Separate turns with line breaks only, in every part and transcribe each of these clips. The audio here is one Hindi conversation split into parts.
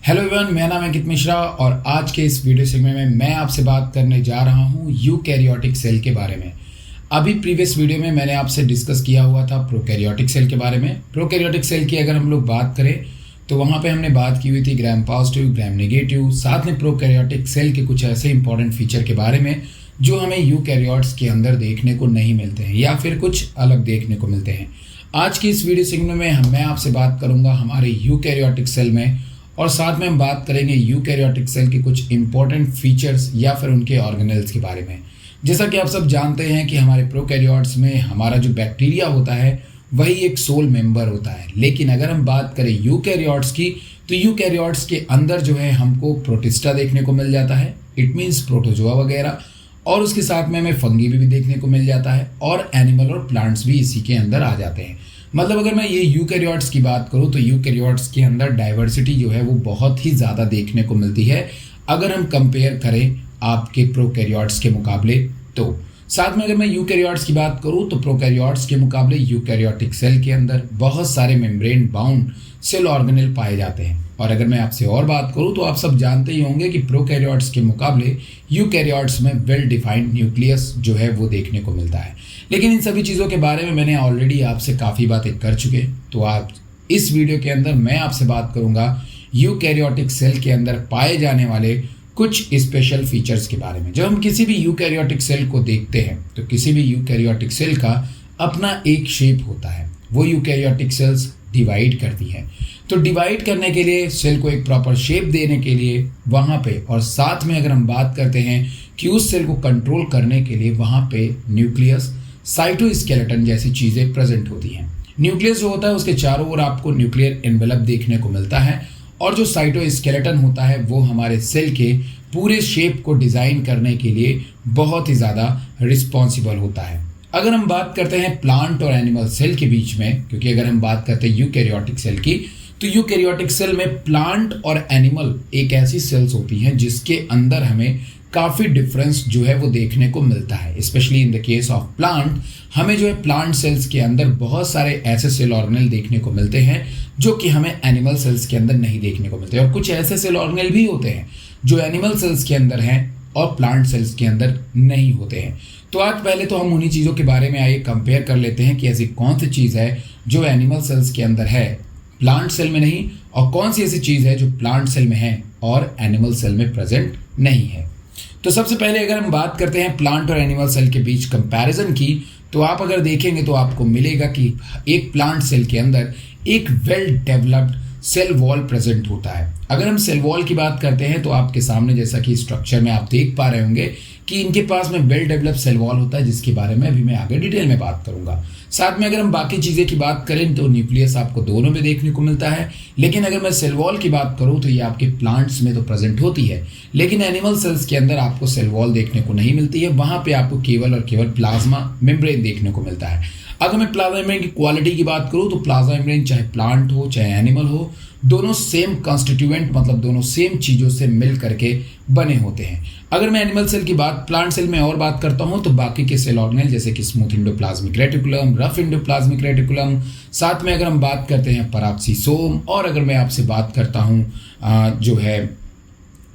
हेलो एवरीवन, मेरा नाम है अंकित मिश्रा और आज के इस वीडियो सेगमेंट में मैं आपसे बात करने जा रहा हूँ यूकैरियोटिक सेल के बारे में। अभी प्रीवियस वीडियो में मैंने आपसे डिस्कस किया हुआ था प्रोकैरियोटिक सेल के बारे में। प्रोकैरियोटिक सेल की अगर हम लोग बात करें तो वहाँ पे हमने बात की हुई थी ग्राम पॉजिटिव, ग्राम नेगेटिव, साथ में प्रोकैरियोटिक सेल के कुछ ऐसे इंपॉर्टेंट फीचर के बारे में जो हमें यूकैरियोट्स के अंदर देखने को नहीं मिलते हैं या फिर कुछ अलग देखने को मिलते हैं। आज की इस वीडियो सेगमेंट में मैं आपसे बात करूँगा हमारे यूकैरियोटिक सेल में, और साथ में हम बात करेंगे यूकैरियोटिक सेल के कुछ इंपॉर्टेंट फीचर्स या फिर उनके ऑर्गेनेल्स के बारे में। जैसा कि आप सब जानते हैं कि हमारे प्रोकैरियोट्स में हमारा जो बैक्टीरिया होता है वही एक सोल मेंबर होता है, लेकिन अगर हम बात करें यूकैरियोट्स की तो यूकैरियोट्स के अंदर जो है हमको प्रोटिस्टा देखने को मिल जाता है, इट मीन्स प्रोटोजोआ वगैरह, और उसके साथ में हमें फंगी भी देखने को मिल जाता है और एनिमल और प्लांट्स भी इसी के अंदर आ जाते हैं। मतलब अगर मैं ये यूकैरियोट्स की बात करूँ तो यूकैरियोट्स के अंदर डाइवर्सिटी जो है वो बहुत ही ज़्यादा देखने को मिलती है अगर हम कंपेयर करें आपके प्रोकैरियोट्स के मुकाबले। तो साथ में अगर मैं यूकैरियोट्स की बात करूँ तो प्रोकैरियोट्स के मुकाबले यूकैरियोटिक सेल के अंदर बहुत सारे मेम्ब्रेन बाउंड सेल ऑर्गेनेल पाए जाते हैं। और अगर मैं आपसे और बात करूं तो आप सब जानते ही होंगे कि प्रोकैरियोट्स के मुकाबले यूकैरियोट्स में वेल डिफाइंड न्यूक्लियस जो है वो देखने को मिलता है। लेकिन इन सभी चीज़ों के बारे में मैंने ऑलरेडी आपसे काफ़ी बातें कर चुके, तो आप इस वीडियो के अंदर मैं आपसे बात करूंगा यूकैरियोटिक सेल के अंदर पाए जाने वाले कुछ स्पेशल फीचर्स के बारे में। जब हम किसी भी यूकैरियोटिक सेल को देखते हैं तो किसी भी यूकैरियोटिक सेल का अपना एक शेप होता है, वो यूकैरियोटिक सेल्स डिवाइड करती हैं। तो डिवाइड करने के लिए सेल को एक प्रॉपर शेप देने के लिए वहाँ पे, और साथ में अगर हम बात करते हैं कि उस सेल को कंट्रोल करने के लिए वहाँ पे न्यूक्लियस, साइटोस्केलेटन जैसी चीज़ें प्रेजेंट होती हैं। न्यूक्लियस जो होता है उसके चारों ओर आपको न्यूक्लियर एनवेलप देखने को मिलता है, और जो साइटोस्केलेटन होता है वो हमारे सेल के पूरे शेप को डिज़ाइन करने के लिए बहुत ही ज़्यादा रिस्पॉन्सिबल होता है। अगर हम बात करते हैं प्लांट और एनिमल सेल के बीच में, क्योंकि अगर हम बात करते हैं यूकैरियोटिक सेल की तो यूकैरियोटिक सेल में प्लांट और एनिमल एक ऐसी सेल्स होती हैं जिसके अंदर हमें काफ़ी डिफरेंस जो है वो देखने को मिलता है। Specially in the case of plant हमें जो है प्लांट सेल्स के अंदर बहुत सारे ऐसे सेल ऑर्गेनेल देखने को मिलते हैं जो कि हमें एनिमल सेल्स के अंदर नहीं देखने को मिलते हैं, और कुछ ऐसे सेल ऑर्गेनेल भी होते हैं जो एनिमल सेल्स के अंदर हैं और प्लांट सेल्स के अंदर नहीं होते हैं। तो आज पहले तो हम उन्हीं चीज़ों के बारे में आइए कंपेयर कर लेते हैं कि ऐसी कौन सी चीज़ है जो एनिमल सेल्स के अंदर है, प्लांट सेल में नहीं, और कौन सी ऐसी चीज़ है जो प्लांट सेल में है और एनिमल सेल में प्रेजेंट नहीं है। तो सबसे पहले अगर हम बात करते हैं प्लांट और एनिमल सेल के बीच कंपैरिजन की, तो आप अगर देखेंगे तो आपको मिलेगा कि एक प्लांट सेल के अंदर एक well developed cell wall present होता है। अगर हम सेल वॉल की बात करते हैं तो आपके सामने जैसा कि स्ट्रक्चर में आप देख पा रहे होंगे कि इनके पास में वेल डेवलप्ड सेल वॉल होता है, जिसके बारे में अभी मैं आगे डिटेल में बात करूंगा। साथ में अगर हम बाकी चीज़ें की बात करें तो न्यूक्लियस आपको दोनों में देखने को मिलता है, लेकिन अगर मैं सेल वॉल की बात करूं तो ये आपके प्लांट्स में तो प्रेजेंट होती है, लेकिन एनिमल सेल्स के अंदर आपको सेल वॉल देखने को नहीं मिलती है। वहाँ पे आपको केवल और केवल प्लाज्मा मेम्ब्रेन देखने को मिलता है। अगर मैं प्लाज्मा मेम्ब्रेन की क्वालिटी की बात करूँ तो प्लाज्मा मेम्ब्रेन चाहे प्लांट हो चाहे एनिमल हो, दोनों सेम कॉन्स्टिट्यूएंट मतलब दोनों सेम चीज़ों से मिल करके बने होते हैं। अगर मैं एनिमल सेल की बात प्लांट सेल में और बात करता हूँ तो बाकी के सेल ऑर्गेनेल जैसे कि smooth endoplasmic reticulum, rough endoplasmic reticulum, साथ में अगर हम बात करते हैं पराप्सिसोम, और अगर मैं आपसे बात करता हूँ जो है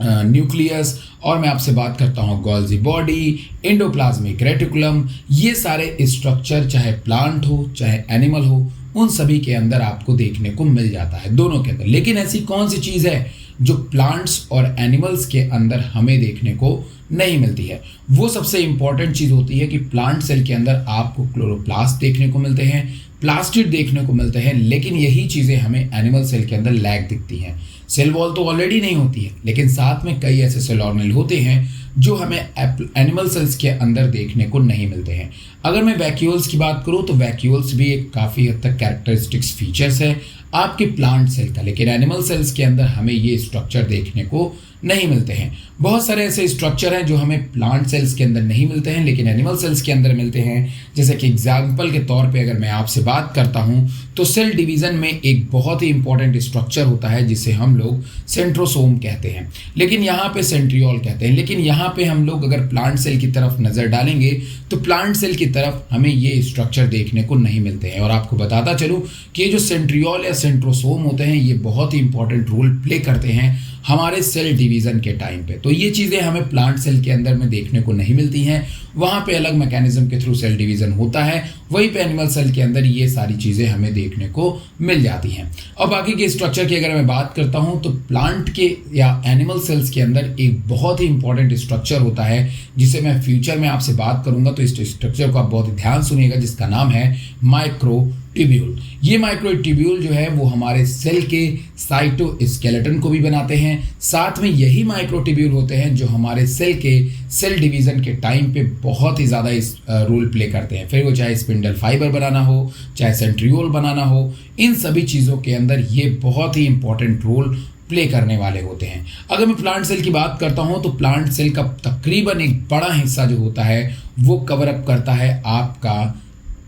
न्यूक्लियस, और मैं आपसे बात करता हूँ गोल्जी बॉडी, इंडोप्लाज्मिक रेटिकुलम, ये सारे स्ट्रक्चर चाहे प्लांट हो चाहे एनिमल हो उन सभी के अंदर आपको देखने को मिल जाता है, दोनों के अंदर। लेकिन ऐसी कौन सी चीज़ है जो प्लांट्स और एनिमल्स के अंदर हमें देखने को नहीं मिलती है? वो सबसे इंपॉर्टेंट चीज़ होती है कि प्लांट सेल के अंदर आपको क्लोरोप्लास्ट देखने को मिलते हैं, प्लास्टिड देखने को मिलते हैं, लेकिन यही चीज़ें हमें एनिमल सेल के अंदर लैग दिखती हैं। सेल वॉल तो ऑलरेडी नहीं होती है, लेकिन साथ में कई ऐसे सेल ऑर्गेनेल होते हैं जो हमें एनिमल सेल्स के अंदर देखने को नहीं मिलते हैं। अगर मैं वैक्यूल्स की बात करूं तो वैक्यूल्स भी एक काफ़ी हद तक कैरेक्टरिस्टिक्स फीचर्स है आपके प्लांट सेल का, लेकिन एनिमल सेल्स के अंदर हमें ये स्ट्रक्चर देखने को नहीं मिलते हैं। बहुत सारे ऐसे स्ट्रक्चर हैं जो हमें प्लांट सेल्स के अंदर नहीं मिलते हैं लेकिन एनिमल सेल्स के अंदर मिलते हैं। जैसे कि एग्जाम्पल के तौर पे अगर मैं आपसे बात करता हूं तो सेल डिवीज़न में एक बहुत ही इंपॉर्टेंट स्ट्रक्चर होता है जिसे हम लोग सेंट्रोसोम कहते हैं, लेकिन यहाँ पे सेंट्रियोल कहते हैं। लेकिन यहाँ पे हम लोग अगर प्लांट सेल की तरफ नज़र डालेंगे तो प्लांट सेल की तरफ हमें ये स्ट्रक्चर देखने को नहीं मिलते हैं। और आपको बताता चलूँ कि ये जो सेंट्रियोल या सेंट्रोसोम होते हैं, ये बहुत ही इंपॉर्टेंट रोल प्ले करते हैं हमारे सेल डिवीज़न के टाइम पे। तो ये चीज़ें हमें प्लांट सेल के अंदर में देखने को नहीं मिलती हैं, वहाँ पे अलग मैकेनिज्म के थ्रू सेल डिवीज़न होता है, वहीं पे एनिमल सेल के अंदर ये सारी चीज़ें हमें देखने को मिल जाती हैं। और बाकी के स्ट्रक्चर की अगर मैं बात करता हूँ तो प्लांट के या एनिमल सेल्स के अंदर एक बहुत ही इंपॉर्टेंट स्ट्रक्चर होता है जिसे मैं फ्यूचर में आपसे बात करूँगा, तो इस स्ट्रक्चर को आप बहुत ध्यान सुनिएगा, जिसका नाम है माइक्रोट्यूब्यूल। ये माइक्रोट्यूब्यूल जो है वो हमारे सेल के साइटोस्केलेटन को भी बनाते हैं, साथ में यही माइक्रोट्यूब्यूल होते हैं जो हमारे सेल के सेल डिवीज़न के टाइम पे बहुत ही ज़्यादा इस रोल प्ले करते हैं। फिर वो चाहे स्पिंडल फाइबर बनाना हो, चाहे सेंट्रियोल बनाना हो, इन सभी चीज़ों के अंदर ये बहुत ही इंपॉर्टेंट रोल प्ले करने वाले होते हैं। अगर मैं प्लांट सेल की बात करता हूं तो प्लांट सेल का तकरीबन एक बड़ा हिस्सा जो होता है वो कवर अप करता है आपका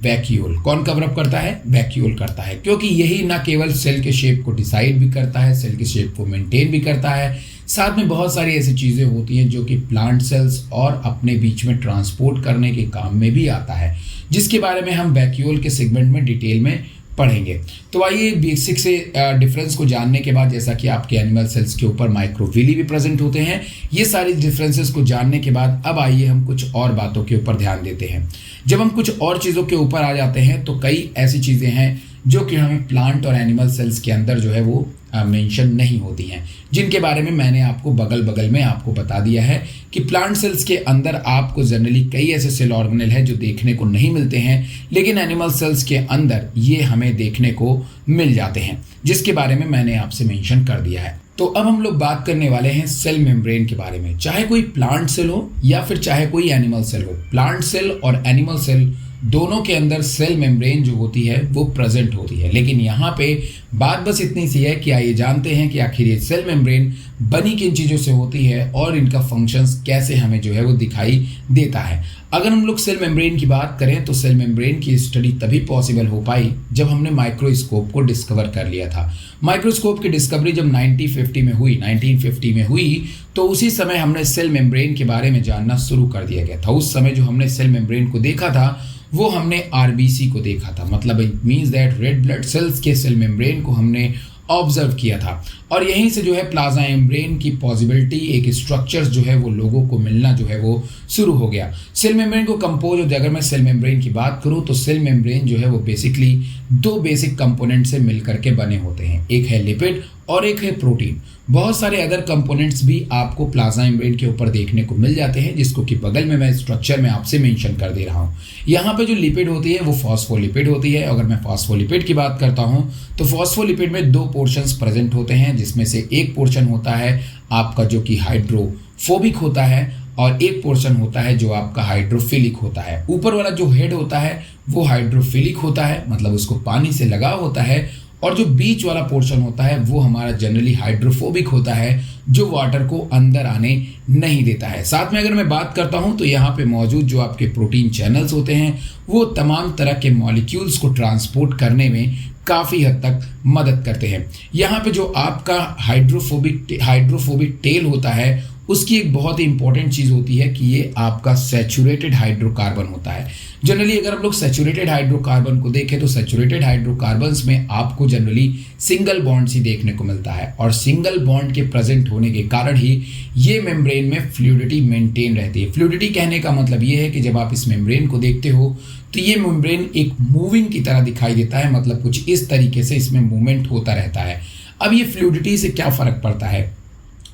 वैक्यूल। कौन कवर अप करता है? वैक्यूल करता है, क्योंकि यही ना केवल सेल के शेप को डिसाइड भी करता है, सेल के शेप को मेंटेन भी करता है, साथ में बहुत सारी ऐसी चीज़ें होती हैं जो कि प्लांट सेल्स और अपने बीच में ट्रांसपोर्ट करने के काम में भी आता है, जिसके बारे में हम वैक्यूल के सेगमेंट में डिटेल में पढ़ेंगे। तो आइए बेसिक से डिफरेंस को जानने के बाद, जैसा कि आपके एनिमल सेल्स के ऊपर माइक्रोविली भी प्रेजेंट होते हैं, ये सारी डिफरेंसेस को जानने के बाद अब आइए हम कुछ और बातों के ऊपर ध्यान देते हैं। जब हम कुछ और चीज़ों के ऊपर आ जाते हैं तो कई ऐसी चीज़ें हैं जो कि हमें प्लांट और एनिमल सेल्स के अंदर जो है वो मेंशन नहीं होती हैं, जिनके बारे में मैंने आपको बगल बगल में आपको बता दिया है कि प्लांट सेल्स के अंदर आपको जनरली कई ऐसे सेल ऑर्गेनेल हैं जो देखने को नहीं मिलते हैं, लेकिन एनिमल सेल्स के अंदर ये हमें देखने को मिल जाते हैं, जिसके बारे में मैंने आपसे मेंशन कर दिया है। तो अब हम लोग बात करने वाले हैं सेल मेम्ब्रेन के बारे में। चाहे कोई प्लांट सेल हो या फिर चाहे कोई एनिमल सेल हो, प्लांट सेल और एनिमल सेल दोनों के अंदर सेल मेम्ब्रेन जो होती है वो प्रेजेंट होती है। लेकिन यहाँ पे बात बस इतनी सी है कि आइए जानते हैं कि आखिर ये सेल मेम्ब्रेन बनी किन चीज़ों से होती है और इनका फंक्शंस कैसे हमें जो है वो दिखाई देता है। अगर हम लोग सेल मेम्ब्रेन की बात करें तो सेल मेम्ब्रेन की स्टडी तभी पॉसिबल हो पाई जब हमने माइक्रोस्कोप को डिस्कवर कर लिया था। माइक्रोस्कोप की डिस्कवरी जब 1950 में हुई तो उसी समय हमने सेल मेम्ब्रेन के बारे में जानना शुरू कर दिया गया था। उस समय जो हमने सेल मेम्ब्रेन को देखा था वो हमने आरबीसी को देखा था, मतलब it means that red blood cells के सेल मेम्ब्रेन को हमने ऑब्जर्व किया था, और यहीं से जो है प्लाज्मा मेम्ब्रेन की पॉसिबिलिटी, एक स्ट्रक्चर्स जो है वो लोगों को मिलना जो है वो शुरू हो गया। सेल मेम्ब्रेन को कंपोज, अगर मैं सेल मेम्ब्रेन की बात करूं तो सेल मेम्ब्रेन जो है वो बेसिकली दो बेसिक कंपोनेंट से मिलकर के बने होते हैं, एक है लिपिड और एक है प्रोटीन। बहुत सारे अदर कंपोनेंट्स भी आपको प्लाज्मा मेम्ब्रेन के ऊपर देखने को मिल जाते हैं, जिसको कि बगल में मैं स्ट्रक्चर में आपसे मेंशन कर दे रहा हूँ। यहाँ पे जो लिपिड होती है वो फॉस्फोलिपिड होती है। अगर मैं फॉस्फोलिपिड की बात करता हूँ तो फॉस्फोलिपिड में दो पोर्शंस प्रेजेंट होते हैं, जिसमें से एक पोर्शन होता है आपका जो कि हाइड्रोफोबिक होता है और एक पोर्शन होता है जो आपका हाइड्रोफिलिक होता है। ऊपर वाला जो हेड होता है वो हाइड्रोफिलिक होता है, मतलब उसको पानी से लगाव होता है, और जो बीच वाला पोर्शन होता है वो हमारा जनरली हाइड्रोफोबिक होता है, जो वाटर को अंदर आने नहीं देता है। साथ में अगर मैं बात करता हूं तो यहाँ पे मौजूद जो आपके प्रोटीन चैनल्स होते हैं वो तमाम तरह के मॉलिक्यूल्स को ट्रांसपोर्ट करने में काफ़ी हद तक मदद करते हैं। यहाँ पे जो आपका हाइड्रोफोबिक टेल होता है उसकी एक बहुत ही इंपॉर्टेंट चीज़ होती है कि ये आपका सैचुरेटेड हाइड्रोकार्बन होता है। जनरली अगर हम लोग सैचुरेटेड हाइड्रोकार्बन को देखें तो सैचुरेटेड हाइड्रोकार्बन्स में आपको जनरली सिंगल बॉन्ड्स ही देखने को मिलता है, और सिंगल बॉन्ड के प्रेजेंट होने के कारण ही ये मेम्ब्रेन में फ्लूइडिटी मेंटेन रहती है। फ्लूइडिटी कहने का मतलब ये है कि जब आप इस मेम्ब्रेन को देखते हो तो ये मेम्ब्रेन एक मूविंग की तरह दिखाई देता है, मतलब कुछ इस तरीके से इसमें मूवमेंट होता रहता है। अब ये फ्लूइडिटी से क्या फ़र्क पड़ता है?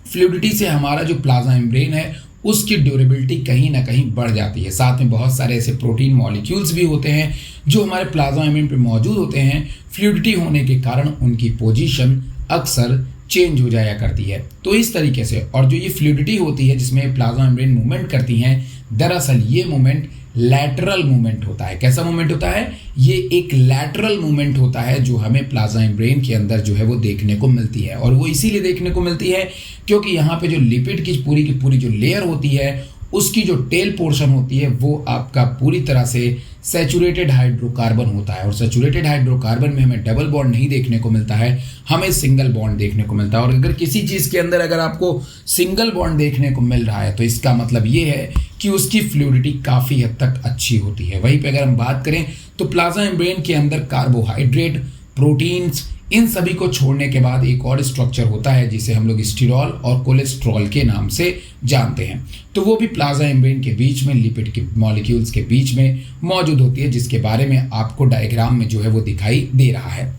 फ्लूइडिटी से हमारा जो प्लाज्मा मेम्ब्रेन है उसकी ड्यूरेबिलिटी कहीं ना कहीं बढ़ जाती है। साथ में बहुत सारे ऐसे प्रोटीन मॉलिक्यूल्स भी होते हैं जो हमारे प्लाज्मा मेम्ब्रेन पे मौजूद होते हैं। फ्लूइडिटी होने के कारण उनकी पोजीशन अक्सर चेंज हो जाया करती है। तो इस तरीके से, और जो ये फ्लूइडिटी होती है जिसमें प्लाज्मा मेम्ब्रेन मूवमेंट करती हैं, दरअसल ये मूवमेंट लैटरल मूवमेंट होता है। कैसा मूवमेंट होता है? ये एक लैटरल मूवमेंट होता है जो हमें प्लाज्मा मेम्ब्रेन के अंदर जो है वो देखने को मिलती है, और वो इसीलिए देखने को मिलती है क्योंकि यहाँ पे जो लिपिड की पूरी जो लेयर होती है उसकी जो टेल पोर्शन होती है वो आपका पूरी तरह से सैचुरेटेड हाइड्रोकार्बन होता है, और सैचुरेटेड हाइड्रोकार्बन में हमें डबल बॉन्ड नहीं देखने को मिलता है, हमें सिंगल बॉन्ड देखने को मिलता है। और अगर किसी चीज़ के अंदर अगर आपको सिंगल बॉन्ड देखने को मिल रहा है तो इसका मतलब ये है कि उसकी फ्लूइडिटी काफ़ी हद तक अच्छी होती है। वहीं पे अगर हम बात करें तो प्लाज्मा मेम्ब्रेन के अंदर कार्बोहाइड्रेट, प्रोटीन्स, इन सभी को छोड़ने के बाद एक और स्ट्रक्चर होता है जिसे हम लोग स्टीरॉल और कोलेस्ट्रॉल के नाम से जानते हैं। तो वो भी प्लाज्मा मेम्ब्रेन के बीच में लिपिड के मॉलिक्यूल्स के बीच में मौजूद होती है, जिसके बारे में आपको डायग्राम में जो है वो दिखाई दे रहा है।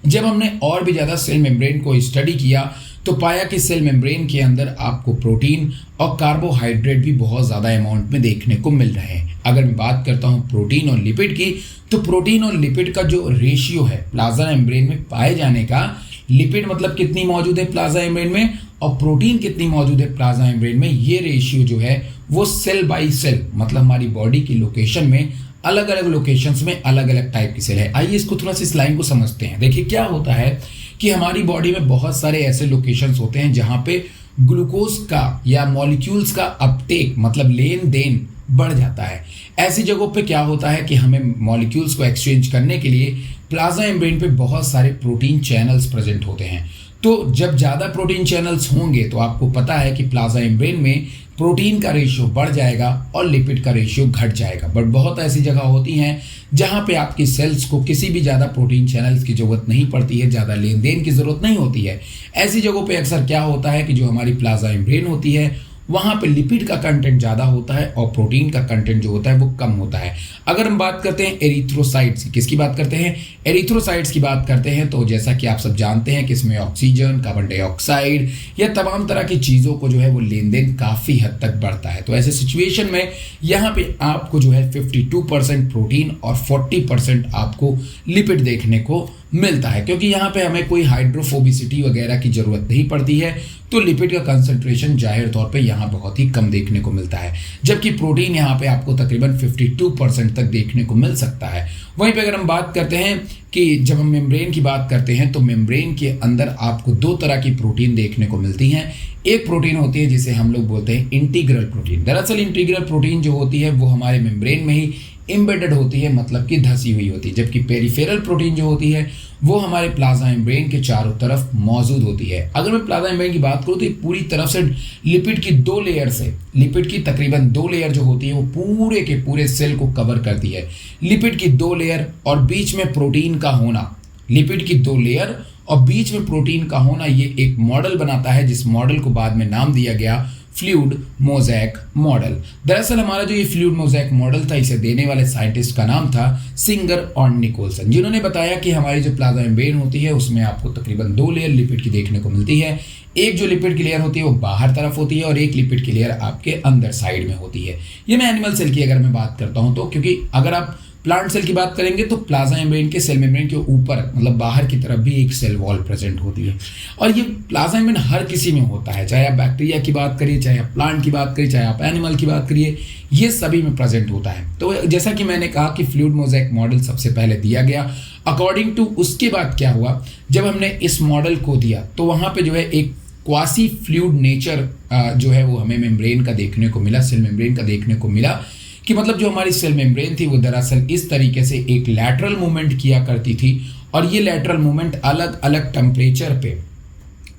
जब हमने और भी ज़्यादा सेल मेम्ब्रेन को स्टडी किया तो पाया कि सेल मेम्ब्रेन के अंदर आपको प्रोटीन और कार्बोहाइड्रेट भी बहुत ज़्यादा अमाउंट में देखने को मिल रहे हैं। अगर मैं बात करता हूँ प्रोटीन और लिपिड की, तो प्रोटीन और लिपिड का जो रेशियो है प्लाज्मा मेम्ब्रेन में पाए जाने का, लिपिड मतलब कितनी मौजूद है प्लाज्मा मेम्ब्रेन में और प्रोटीन कितनी मौजूद है प्लाज्मा मेम्ब्रेन में, ये रेशियो जो है वो सेल बाई सेल मतलब हमारी बॉडी की लोकेशन में अलग अलग लोकेशंस में अलग अलग टाइप की सेल है। आइए इसको थोड़ा सा इस लाइन को समझते हैं। देखिए क्या होता है कि हमारी बॉडी में बहुत सारे ऐसे लोकेशंस होते हैं जहाँ पे ग्लूकोज का या मॉलिक्यूल्स का अपटेक मतलब लेन देन बढ़ जाता है। ऐसी जगहों पे क्या होता है कि हमें मॉलिक्यूल्स को एक्सचेंज करने के लिए प्लाज्मा मेम्ब्रेन पे बहुत सारे प्रोटीन चैनल्स प्रेजेंट होते हैं। तो जब ज़्यादा प्रोटीन चैनल्स होंगे तो आपको पता है कि प्लाज्मा मेम्ब्रेन में प्रोटीन का रेशियो बढ़ जाएगा और लिपिड का रेशियो घट जाएगा। बट बहुत ऐसी जगह होती हैं जहाँ पे आपकी सेल्स को किसी भी ज़्यादा प्रोटीन चैनल्स की ज़रूरत नहीं पड़ती है, ज़्यादा लेन देन की ज़रूरत नहीं होती है। ऐसी जगहों पे अक्सर क्या होता है कि जो हमारी प्लाज्मा मेम्ब्रेन होती है वहाँ पे लिपिड का कंटेंट ज़्यादा होता है और प्रोटीन का कंटेंट जो होता है वो कम होता है। अगर हम बात करते हैं एरिथ्रोसाइट्स की, किसकी बात करते हैं? एरिथ्रोसाइट्स की बात करते हैं तो जैसा कि आप सब जानते हैं कि इसमें ऑक्सीजन, कार्बन डाइऑक्साइड या तमाम तरह की चीज़ों को जो है वो लेन देन काफ़ी हद तक बढ़ता है। तो ऐसे सिचुएशन में यहाँ पे आपको जो है 52% प्रोटीन और 40% आपको लिपिड देखने को मिलता है, क्योंकि यहाँ पे हमें कोई हाइड्रोफोबिसिटी वगैरह की ज़रूरत नहीं पड़ती है। तो लिपिड का कंसंट्रेशन जाहिर तौर पे यहाँ बहुत ही कम देखने को मिलता है, जबकि प्रोटीन यहाँ पे आपको तकरीबन 52% तक देखने को मिल सकता है। वहीं पे अगर हम बात करते हैं कि जब हम मेम्ब्रेन की बात करते हैं तो मेम्ब्रेन के अंदर आपको दो तरह की प्रोटीन देखने को मिलती हैं। एक प्रोटीन होती है जिसे हम लोग बोलते हैं इंटीग्रल प्रोटीन। दरअसल इंटीग्रल प्रोटीन जो होती है वो हमारे मेम्ब्रेन में ही एम्बेडेड होती है, मतलब कि धसी हुई होती है, जबकि पेरिफेरल प्रोटीन जो होती है वो हमारे प्लाज्मा मेम्ब्रेन के चारों तरफ मौजूद होती है। अगर मैं प्लाज्मा मेम्ब्रेन की बात करूँ तो पूरी तरफ से लिपिड की दो लेयर से, लिपिड की तकरीबन 2 लेयर जो होती है वो पूरे के पूरे सेल को कवर करती है। लिपिड की 2 लेयर और बीच में प्रोटीन का होना, लिपिड की 2 लेयर और बीच में प्रोटीन का होना, ये एक मॉडल बनाता है जिस मॉडल को बाद में नाम दिया गया फ्लूइड मोज़ेक मॉडल। दरअसल हमारा जो ये फ्लूइड मोज़ेक मॉडल था, इसे देने वाले साइंटिस्ट का नाम था सिंगर और निकोलसन, जिन्होंने बताया कि हमारी जो प्लाज्मा मेम्ब्रेन होती है उसमें आपको तकरीबन 2 लेयर लिपिड की देखने को मिलती है। एक जो लिपिड की लेयर होती है वो बाहर तरफ होती है और एक लिपिड की लेयर आपके अंदर साइड में होती है। ये मैं एनिमल सेल की अगर मैं बात करता हूँ तो, क्योंकि अगर आप प्लांट सेल की बात करेंगे तो प्लाज्मा मेम्ब्रेन के सेल मेम्ब्रेन के ऊपर मतलब बाहर की तरफ भी एक सेल वॉल प्रेजेंट होती है। और ये प्लाज्मा मेम्ब्रेन हर किसी में होता है, चाहे आप बैक्टीरिया की बात करिए, चाहे आप प्लांट की बात करिए, चाहे आप एनिमल की बात करिए, ये सभी में प्रेजेंट होता है। तो जैसा कि मैंने कहा कि फ्लूइड मोज़ेक मॉडल सबसे पहले दिया गया। अकॉर्डिंग टू उसके बाद क्या हुआ, जब हमने इस मॉडल को दिया तो वहाँ पे जो है एक क्वासी फ्लूइड नेचर जो है वो हमें मेम्ब्रेन का देखने को मिला, सेल मेम्ब्रेन का देखने को मिला कि मतलब जो हमारी सेल मेम्ब्रेन थी वो दरअसल इस तरीके से एक लैटरल मूवमेंट किया करती थी और ये लैटरल मूवमेंट अलग अलग टेम्परेचर पे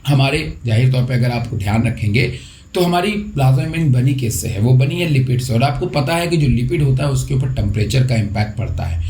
हमारे, जाहिर तौर पे अगर आप ध्यान रखेंगे तो हमारी प्लाज्मा मेम्ब्रेन बनी किससे है, वो बनी है लिपिड से। और आपको पता है कि जो लिपिड होता है उसके ऊपर टेम्परेचर का इम्पैक्ट पड़ता है,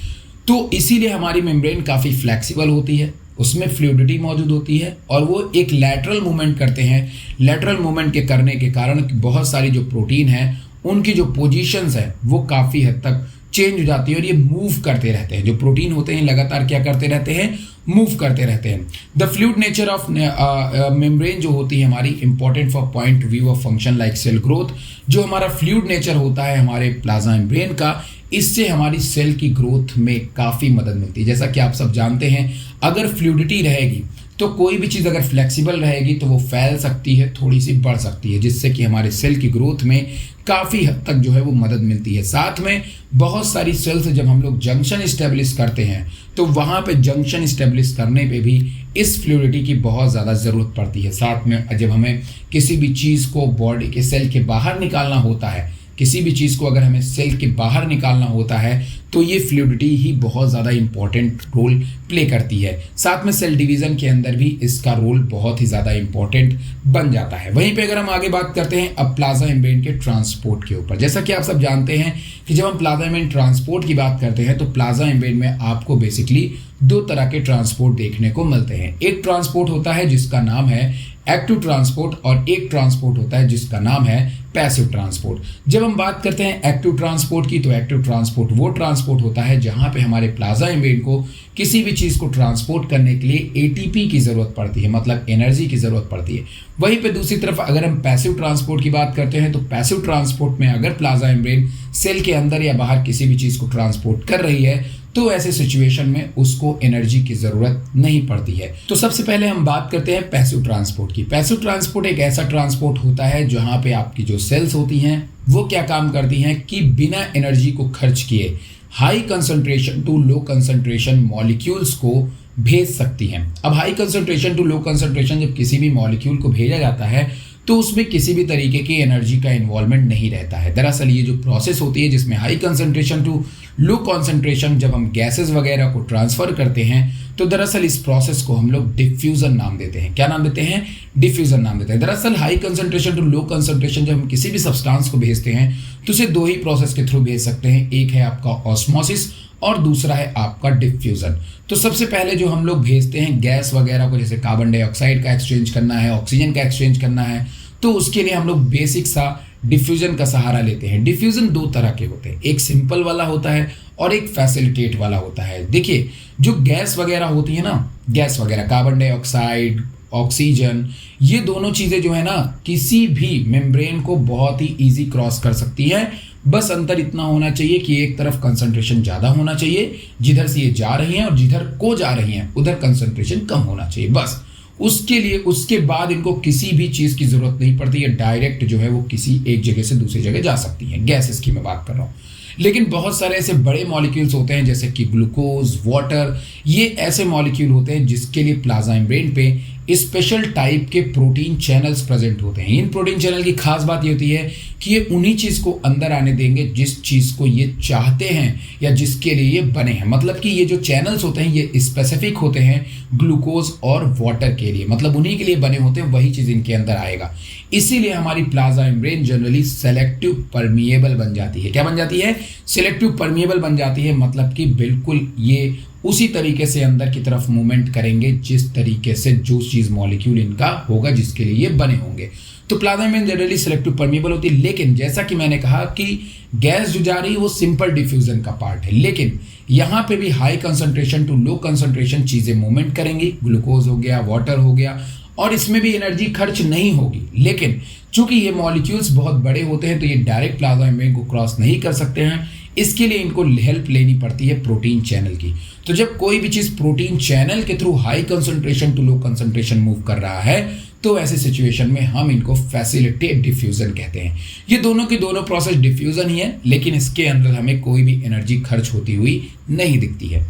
तो इसीलिए हमारी मेम्ब्रेन काफ़ी फ्लेक्सिबल होती है, उसमें फ्लूइडिटी मौजूद होती है और वो एक लैटरल मूवमेंट करते हैं। लैटरल मूवमेंट के करने के कारण बहुत सारी जो प्रोटीन है उनकी जो पोजीशंस है वो काफ़ी हद तक चेंज हो जाती है और ये मूव करते रहते हैं। जो प्रोटीन होते हैं लगातार क्या करते रहते हैं, मूव करते रहते हैं। The fluid nature of membrane जो होती है हमारी important for point view of function like cell growth. जो हमारा फ्लूइड नेचर होता है हमारे प्लाज्मा मेम्ब्रेन का, इससे हमारी सेल की ग्रोथ में काफ़ी मदद मिलती है। जैसा कि आप सब जानते हैं अगर फ्लूइडिटी रहेगी तो कोई भी चीज़ अगर फ्लेक्सिबल रहेगी तो वो फैल सकती है, थोड़ी सी बढ़ सकती है, जिससे कि हमारे सेल की ग्रोथ में काफ़ी हद तक जो है वो मदद मिलती है। साथ में बहुत सारी सेल्स जब हम लोग जंक्शन इस्टेब्लिश करते हैं तो वहाँ पे जंक्शन इस्टेब्लिश करने पे भी इस फ्लूइडिटी की बहुत ज़्यादा ज़रूरत पड़ती है। साथ में जब हमें किसी भी चीज़ को बॉडी के सेल के बाहर निकालना होता है, किसी भी चीज़ को अगर हमें सेल के बाहर निकालना होता है तो ये फ्लूइडिटी ही बहुत ज़्यादा इंपॉर्टेंट रोल प्ले करती है। साथ में सेल डिवीज़न के अंदर भी इसका रोल बहुत ही ज़्यादा इंपॉर्टेंट बन जाता है। वहीं पे अगर हम आगे बात करते हैं अब प्लाज्मा मेम्ब्रेन के ट्रांसपोर्ट के ऊपर, जैसा कि आप सब जानते हैं कि जब हम प्लाज्मा मेम्ब्रेन ट्रांसपोर्ट की बात करते हैं तो प्लाज्मा मेम्ब्रेन में आपको बेसिकली दो तरह के ट्रांसपोर्ट देखने को मिलते हैं। एक ट्रांसपोर्ट होता है जिसका नाम है एक्टिव ट्रांसपोर्ट और एक ट्रांसपोर्ट होता है जिसका नाम है पैसिव ट्रांसपोर्ट। जब हम बात करते हैं एक्टिव ट्रांसपोर्ट की तो एक्टिव ट्रांसपोर्ट वो ट्रांसपोर्ट होता है जहां पे हमारे प्लाज्मा मेम्ब्रेन को किसी भी चीज़ को ट्रांसपोर्ट करने के लिए एटीपी की ज़रूरत पड़ती है, मतलब एनर्जी की ज़रूरत पड़ती है। वहीं पे दूसरी तरफ अगर हम पैसिव ट्रांसपोर्ट की बात करते हैं तो पैसिव ट्रांसपोर्ट में अगर प्लाज्मा मेम्ब्रेन सेल के अंदर या बाहर किसी भी चीज़ को ट्रांसपोर्ट कर रही है तो ऐसे सिचुएशन में उसको एनर्जी की ज़रूरत नहीं पड़ती है। तो सबसे पहले हम बात करते हैं पैसिव ट्रांसपोर्ट की। पैसिव ट्रांसपोर्ट एक ऐसा ट्रांसपोर्ट होता है जहां पे आपकी जो सेल्स होती हैं वो क्या काम करती हैं कि बिना एनर्जी को खर्च किए high concentration to low concentration molecules को भेज सकती हैं। अब high concentration to low concentration जब किसी भी मॉलिक्यूल को भेजा जाता है तो उसमें किसी भी तरीके की एनर्जी का इन्वॉल्वमेंट नहीं रहता है। दरअसल ये जो प्रोसेस होती है जिसमें high concentration to low concentration जब हम गैसेस वगैरह को ट्रांसफर करते हैं तो दरअसल इस प्रोसेस को हम लोग डिफ्यूजन नाम देते हैं। क्या नाम देते हैं? डिफ्यूजन नाम देते हैं। दरअसल high concentration to low concentration जब हम किसी भी सब्सटेंस को भेजते हैं तो उसे दो ही प्रोसेस के थ्रू भेज सकते हैं। एक है आपका ऑस्मोसिस और दूसरा है आपका डिफ्यूजन। तो सबसे पहले जो हम लोग भेजते हैं गैस वगैरह को, जैसे कार्बन डाइऑक्साइड का एक्सचेंज करना है, ऑक्सीजन का एक्सचेंज करना है, तो उसके लिए हम लोग बेसिक सा डिफ्यूजन का सहारा लेते हैं। डिफ्यूजन दो तरह के होते हैं, एक सिंपल वाला होता है और एक फैसिलिटेट वाला होता है। देखिए जो गैस वगैरह होती है ना, गैस वगैरह कार्बन डाइऑक्साइड, ऑक्सीजन, ये दोनों चीज़ें जो है ना किसी भी मेम्ब्रेन को बहुत ही ईजी क्रॉस कर सकती है। बस अंतर इतना होना चाहिए कि एक तरफ कंसंट्रेशन ज़्यादा होना चाहिए जिधर से ये जा रही हैं और जिधर को जा रही हैं उधर कंसंट्रेशन कम होना चाहिए। बस उसके लिए उसके बाद इनको किसी भी चीज़ की ज़रूरत नहीं पड़ती है। डायरेक्ट जो है वो किसी एक जगह से दूसरी जगह जा सकती हैं। गैसेस की मैं बात कर रहा हूँ। लेकिन बहुत सारे ऐसे बड़े मॉलिक्यूल्स होते हैं जैसे कि ग्लूकोज, वाटर, ये ऐसे मॉलिक्यूल होते हैं जिसके लिए प्लाज्मा मेम्ब्रेन पे स्पेशल टाइप के प्रोटीन चैनल्स प्रेजेंट होते हैं। इन प्रोटीन चैनल की खास बात ये होती है कि ये उन्हीं चीज़ को अंदर आने देंगे जिस चीज़ को ये चाहते हैं या जिसके लिए ये बने हैं। मतलब कि ये जो चैनल्स होते हैं ये स्पेसिफिक होते हैं ग्लूकोज और वाटर के लिए, मतलब उन्हीं के लिए बने होते हैं, वही चीज़ इनके अंदर आएगा। इसीलिए हमारी plasma membrane generally selective permeable बन जाती है। क्या बन जाती है? सेलेक्टिव परमिएबल बन जाती है, मतलब कि बिल्कुल ये उसी तरीके से अंदर की तरफ मूवमेंट करेंगे जिस तरीके से जो चीज़ मॉलिक्यूल इनका होगा जिसके लिए ये बने होंगे। तो plasma membrane generally selective permeable होती है। लेकिन जैसा कि मैंने कहा कि गैस जो जा रही है वो सिंपल डिफ्यूजन का पार्ट है, लेकिन यहाँ पे भी high concentration to low concentration चीज़ें मूवमेंट करेंगी। ग्लूकोज हो गया, वाटर हो गया, और इसमें भी एनर्जी खर्च नहीं होगी। लेकिन चूंकि ये मॉलिक्यूल्स बहुत बड़े होते हैं तो ये डायरेक्ट प्लाज्मा मेम्ब्रेन को क्रॉस नहीं कर सकते हैं। इसके लिए इनको हेल्प लेनी पड़ती है प्रोटीन चैनल की। तो जब कोई भी चीज़ प्रोटीन चैनल के through high concentration to low concentration move कर रहा है तो ऐसे सिचुएशन में हम इनको फैसिलिटेट डिफ्यूजन कहते हैं। ये दोनों की दोनों प्रोसेस डिफ्यूजन ही है, लेकिन इसके अंदर हमें कोई भी एनर्जी खर्च होती हुई नहीं दिखती है।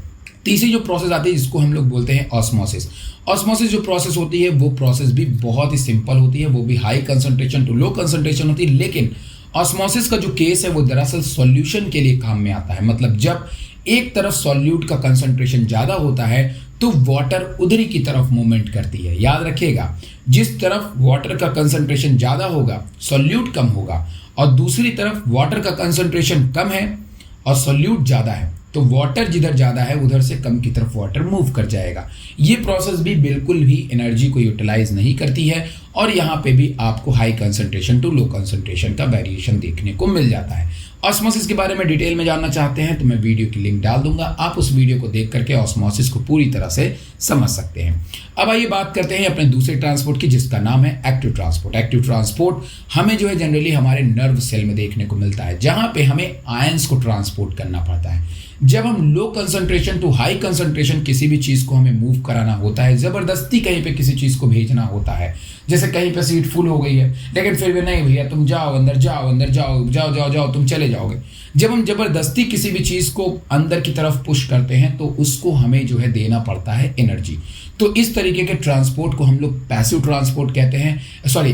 तीसरी जो प्रोसेस आती है जिसको हम लोग बोलते हैं ऑस्मोसिस। ऑस्मोसिस जो प्रोसेस होती है वो प्रोसेस भी बहुत ही सिंपल होती है, वो भी high concentration to low concentration होती है। लेकिन ऑस्मोसिस का जो केस है वो दरअसल सॉल्यूशन के लिए काम में आता है। मतलब जब एक तरफ सॉल्यूट का कंसंट्रेशन ज़्यादा होता है तो वाटर उधरी की तरफ मूवमेंट करती है। याद रखिएगा, जिस तरफ वाटर का कंसंट्रेशन ज़्यादा होगा सॉल्यूट कम होगा, और दूसरी तरफ वाटर का कंसंट्रेशन कम है और सॉल्यूट ज़्यादा है तो वाटर जिधर ज़्यादा है उधर से कम की तरफ वाटर मूव कर जाएगा। ये प्रोसेस भी बिल्कुल भी एनर्जी को यूटिलाइज नहीं करती है और यहाँ पे भी आपको high concentration to low concentration का वेरिएशन देखने को मिल जाता है। ऑस्मोसिस के बारे में डिटेल में जानना चाहते हैं तो मैं वीडियो की लिंक डाल दूंगा, आप उस वीडियो को देख करके ऑस्मोसिस को पूरी तरह से समझ सकते हैं। अब आइए बात करते हैं अपने दूसरे ट्रांसपोर्ट की जिसका नाम है एक्टिव ट्रांसपोर्ट। एक्टिव ट्रांसपोर्ट हमें जो है जनरली हमारे नर्व सेल में देखने को मिलता है, जहाँ पे हमें आयंस को ट्रांसपोर्ट करना पड़ता है। जब हम low concentration to high concentration किसी भी चीज़ को हमें मूव कराना होता है, ज़बरदस्ती कहीं पे किसी चीज़ को भेजना होता है, जैसे कहीं पे सीट फुल हो गई है लेकिन फिर भी नहीं भैया तुम जाओ अंदर जाओ अंदर जाओ जाओ जाओ जाओ तुम चले जाओगे, जब हम ज़बरदस्ती किसी भी चीज़ को अंदर की तरफ पुश करते हैं तो उसको हमें जो है देना पड़ता है एनर्जी। तो इस तरीके के ट्रांसपोर्ट को हम लोग पैसिव ट्रांसपोर्ट कहते हैं,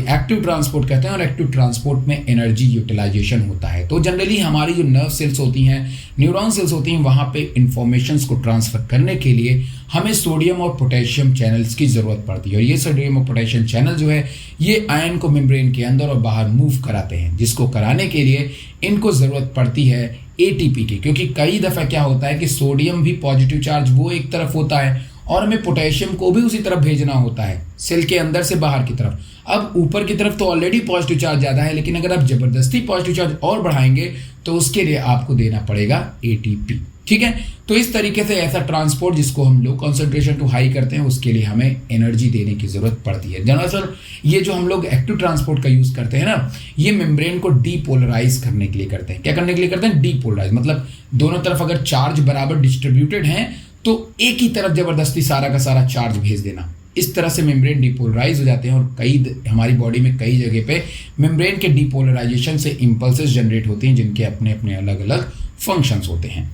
एक्टिव ट्रांसपोर्ट कहते हैं, और एक्टिव ट्रांसपोर्ट में एनर्जी यूटिलाइजेशन होता है। तो जनरली हमारी जो नर्व सेल्स होती हैं, न्यूरॉन सेल्स होती हैं, वहाँ पे इंफॉर्मेशंस को ट्रांसफर करने के लिए हमें सोडियम और पोटेशियम चैनल्स की ज़रूरत पड़ती है। और ये सोडियम और पोटेशियम चैनल जो है ये आयन को मेम्ब्रेन के अंदर और बाहर मूव कराते हैं, जिसको कराने के लिए इनको ज़रूरत पड़ती है एटीपी की। क्योंकि कई दफ़ा क्या होता है कि सोडियम भी पॉजिटिव चार्ज वो एक तरफ होता है और हमें पोटेशियम को भी उसी तरफ भेजना होता है, सेल के अंदर से बाहर की तरफ। अब ऊपर की तरफ तो ऑलरेडी पॉजिटिव चार्ज ज़्यादा है, लेकिन अगर आप ज़बरदस्ती पॉजिटिव चार्ज और बढ़ाएंगे तो उसके लिए आपको देना पड़ेगा एटीपी। ठीक है, तो इस तरीके से ऐसा ट्रांसपोर्ट जिसको हम लो कॉन्सेंट्रेशन टू हाई करते हैं उसके लिए हमें एनर्जी देने की ज़रूरत पड़ती है। दरअसल ये जो हम लोग एक्टिव ट्रांसपोर्ट का यूज़ करते हैं ना, ये मेम्ब्रेन को डीपोलराइज करने के लिए करते हैं। क्या करने के लिए करते हैं? डीपोलराइज, मतलब दोनों तरफ अगर चार्ज बराबर डिस्ट्रीब्यूटेड हैं तो एक ही तरफ जबरदस्ती सारा का सारा चार्ज भेज देना। इस तरह से मेम्ब्रेन डिपोलराइज हो जाते हैं और हमारी बॉडी में कई जगह पे मेम्ब्रेन के डिपोलराइजेशन से इंपल्सेस जनरेट होती हैं, जिनके अपने अपने अलग अलग फंक्शंस होते हैं।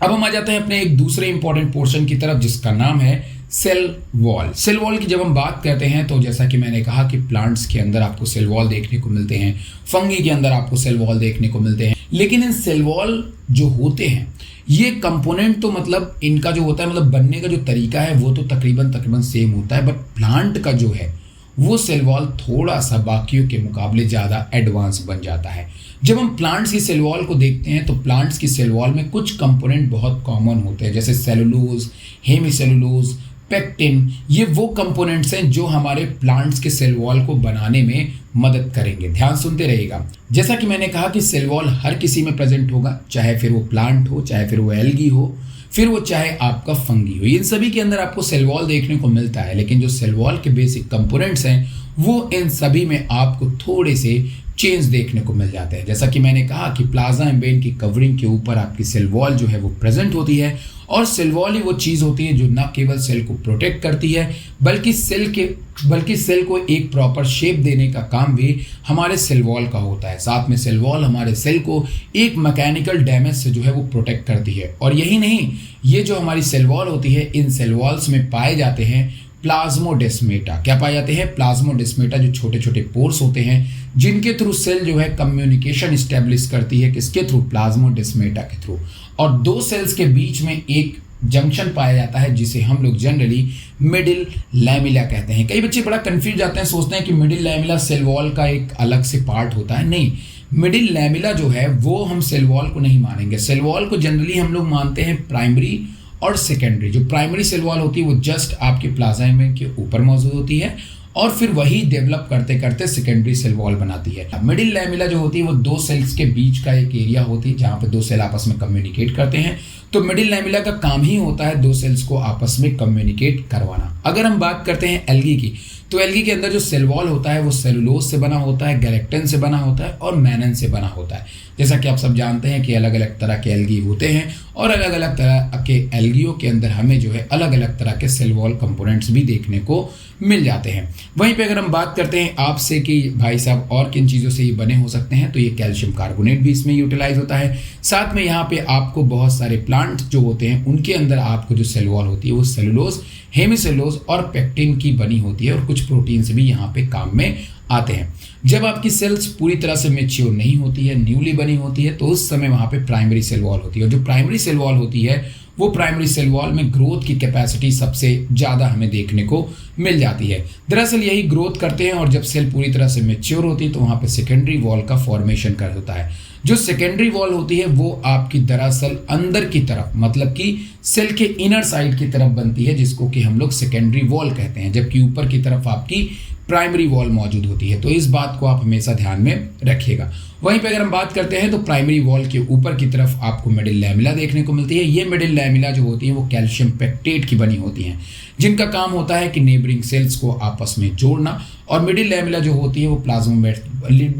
अब हम आ जाते हैं अपने एक दूसरे इंपॉर्टेंट पोर्शन की तरफ, जिसका नाम है सेल वॉल। सेल वॉल की जब हम बात करते हैं तो जैसा कि मैंने कहा कि प्लांट्स के अंदर आपको सेल वॉल देखने को मिलते हैं, फंगी के अंदर आपको सेल वॉल देखने को मिलते हैं। लेकिन इन सेल वॉल जो होते हैं ये कंपोनेंट तो मतलब इनका जो होता है, मतलब बनने का जो तरीका है वो तो तकरीबन सेम होता है, बट प्लांट का जो है वो सेल वॉल थोड़ा सा बाकियों के मुकाबले ज़्यादा एडवांस बन जाता है। जब हम प्लांट्स की सेल वॉल को देखते हैं तो प्लांट्स की सेल वॉल में कुछ कंपोनेंट बहुत कॉमन होते हैं, जैसे सेलुलोज, हेमीसेलुलोज, पेक्टिन। ये वो कंपोनेंट्स हैं जो हमारे प्लांट्स के सेल वॉल को बनाने में मदद करेंगे। ध्यान सुनते रहिएगा। जैसा कि मैंने कहा कि सेल वॉल हर किसी में प्रेजेंट होगा, चाहे फिर वो प्लांट हो, चाहे फिर वो एल्गी हो, फिर वो चाहे आपका फंगी हो, इन सभी के अंदर आपको सेल वॉल देखने को मिलता है। लेकिन जो सेल वॉल के बेसिक कंपोनेंट्स हैं वो इन सभी में आपको थोड़े से चेंज देखने को मिल जाते हैं। जैसा कि मैंने कहा कि प्लाज्मा मेम्ब्रेन की कवरिंग के ऊपर आपकी सेल वॉल जो है वो प्रेजेंट होती है, और सेल वॉल ही वो चीज़ होती है जो न केवल सेल को प्रोटेक्ट करती है बल्कि सेल को एक प्रॉपर शेप देने का काम भी हमारे सेल वॉल का होता है। साथ में सेल वॉल हमारे सेल को एक मैकेनिकल डैमेज से जो है वो प्रोटेक्ट करती है। और यही नहीं, ये जो हमारी सेल वॉल होती है, इन सेल वॉल्स में पाए जाते हैं प्लाज्मोडेस्मेटा। क्या पाए जाते हैं? प्लाज्मोडेस्मेटा, जो छोटे छोटे पोर्स होते हैं जिनके थ्रू सेल जो है कम्युनिकेशन स्टेब्लिश करती है। किसके थ्रू? प्लाज्मोडेस्मेटा के थ्रू। और दो सेल्स के बीच में एक जंक्शन पाया जाता है जिसे हम लोग जनरली मिडिल लैमिला कहते हैं। कई बच्चे बड़ा कंफ्यूज जाते हैं, सोचते हैं कि मिडिल लैमिला सेल वॉल का एक अलग से पार्ट होता है। नहीं, मिडिल लैमिला जो है वो हम सेल वॉल को नहीं मानेंगे। सेल वॉल को जनरली हम लोग मानते हैं प्राइमरी और सेकेंडरी। जो प्राइमरी सेल वॉल होती है वो जस्ट आपके प्लाज्मा मेम्ब्रेन के ऊपर मौजूद होती है और फिर वही डेवलप करते करते सेकेंडरी सेल वॉल बनाती है। मिडिल लैमिला जो होती है वो दो सेल्स के बीच का एक एरिया होती है जहाँ पे दो सेल आपस में कम्युनिकेट करते हैं। तो मिडिल लैमिला का काम ही होता है दो सेल्स को आपस में कम्युनिकेट करवाना। अगर हम बात करते हैं एल्गी की, तो एल्गी के अंदर जो सेल वॉल होता है वो सेलुलोज से बना होता है, गैलेक्टिन से बना होता है और मैनन से बना होता है। जैसा कि आप सब जानते हैं कि अलग अलग तरह के एल्गी होते हैं और अलग अलग तरह के एल्गियों के अंदर हमें जो है अलग अलग तरह के सेल वॉल कंपोनेंट्स भी देखने को मिल जाते हैं। वहीं पे अगर हम बात करते हैं आपसे कि भाई साहब और किन चीज़ों से ये बने हो सकते हैं, तो ये कैल्शियम कार्बोनेट भी इसमें यूटिलाइज होता है। साथ में यहाँ पे आपको बहुत सारे प्लांट जो होते हैं उनके अंदर आपको जो सेल वॉल होती है वो सेलुलोज, हेमीसेलुलोज और पेक्टिन की बनी होती है और कुछ प्रोटीन्स भी यहाँ पे काम में आते हैं। जब आपकी सेल्स पूरी तरह से मैच्योर नहीं होती है, न्यूली बनी होती है, तो उस समय वहाँ पे प्राइमरी सेल वॉल होती है। और जो प्राइमरी सेल वॉल होती है वो प्राइमरी सेल वॉल में ग्रोथ की कैपेसिटी सबसे ज़्यादा हमें देखने को मिल जाती है। दरअसल यही ग्रोथ करते हैं और जब सेल पूरी तरह से मैच्योर होती है तो वहाँ पे सेकेंडरी वॉल का फॉर्मेशन कर होता है। जो सेकेंडरी वॉल होती है वो आपकी दरअसल अंदर की तरफ, मतलब कि सेल के इनर साइड की तरफ बनती है, जिसको कि हम लोग सेकेंडरी वॉल कहते हैं, जबकि ऊपर की तरफ आपकी प्राइमरी वॉल मौजूद होती है। तो इस बात को आप हमेशा ध्यान में रखिएगा। वहीं पे अगर हम बात करते हैं तो प्राइमरी वॉल के ऊपर की तरफ आपको मिडिल लैमिला देखने को मिलती है। ये मिडिल लैमिला जो होती है वो कैल्शियम पेक्टेट की बनी होती हैं, जिनका काम होता है कि नेबरिंग सेल्स को आपस में जोड़ना और मिडिल लैमेला जो होती है वो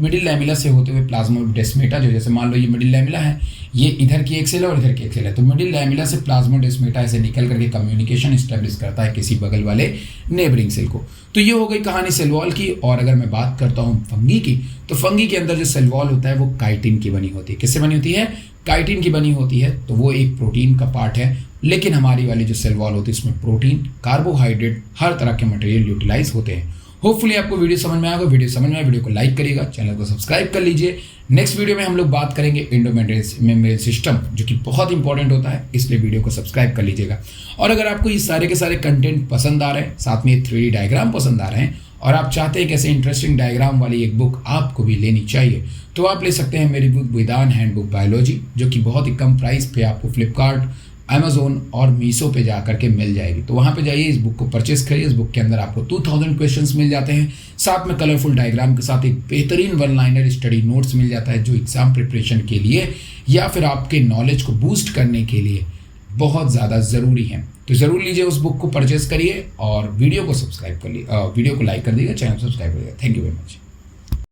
मिडिल लैमेला से होते हुए प्लाज्मोडेस्माटा, जो जैसे मान लो ये मिडिल लैमेला है, ये इधर की एक सेल है और इधर की एक सेल है, तो मिडिल लैमेला से प्लाज्मोडेस्माटा ऐसे निकल करके कम्युनिकेशन स्टैब्लिश करता है किसी बगल वाले नेबरिंग सेल को। तो ये हो गई कहानी सेल वॉल की। और अगर मैं बात करता हूँ फंगी की, तो फंगी के अंदर जो सेल वॉल होता है वो काइटिन की बनी होती है। किससे बनी होती है? काइटिन की बनी होती है। तो वो एक प्रोटीन का पार्ट है, लेकिन हमारी वाली जो सेल वॉल होती है इसमें प्रोटीन, कार्बोहाइड्रेट, हर तरह के मटेरियल यूटिलाइज होते हैं। होपफुली आपको वीडियो समझ में आएगा। वीडियो समझ में आए वीडियो को लाइक करिएगा, चैनल को सब्सक्राइब कर लीजिए। नेक्स्ट वीडियो में हम लोग बात करेंगे एंडोमेट्रियल सिस्टम, जो कि बहुत इंपॉर्टेंट होता है, इसलिए वीडियो को सब्सक्राइब कर लीजिएगा। और अगर आपको ये सारे के सारे कंटेंट पसंद आ रहे हैं, साथ में 3D डायग्राम पसंद आ रहे हैं, और आप चाहते हैं कि ऐसे इंटरेस्टिंग डायग्राम वाली एक बुक आपको भी लेनी चाहिए, तो आप ले सकते हैं मेरी बुक विदान हैंडबुक बायोलॉजी, जो कि बहुत ही कम प्राइस पे आपको फ्लिपकार्ट, अमेजोन और मीशो पे जा करके मिल जाएगी। तो वहाँ पे जाइए, इस बुक को परचेस करिए। इस बुक के अंदर आपको 2000 क्वेश्चंस मिल जाते हैं, साथ में कलरफुल डायग्राम के साथ एक बेहतरीन वन लाइनर स्टडी नोट्स मिल जाता है, जो एग्जाम प्रिपरेशन के लिए या फिर आपके नॉलेज को बूस्ट करने के लिए बहुत ज़्यादा ज़रूरी है। तो ज़रूर लीजिए, उस बुक को परचेस करिए और वीडियो को सब्सक्राइब कर लीजिए, वीडियो को लाइक कर दीजिए, चैनल सब्सक्राइब करिएगा। Thank you very much.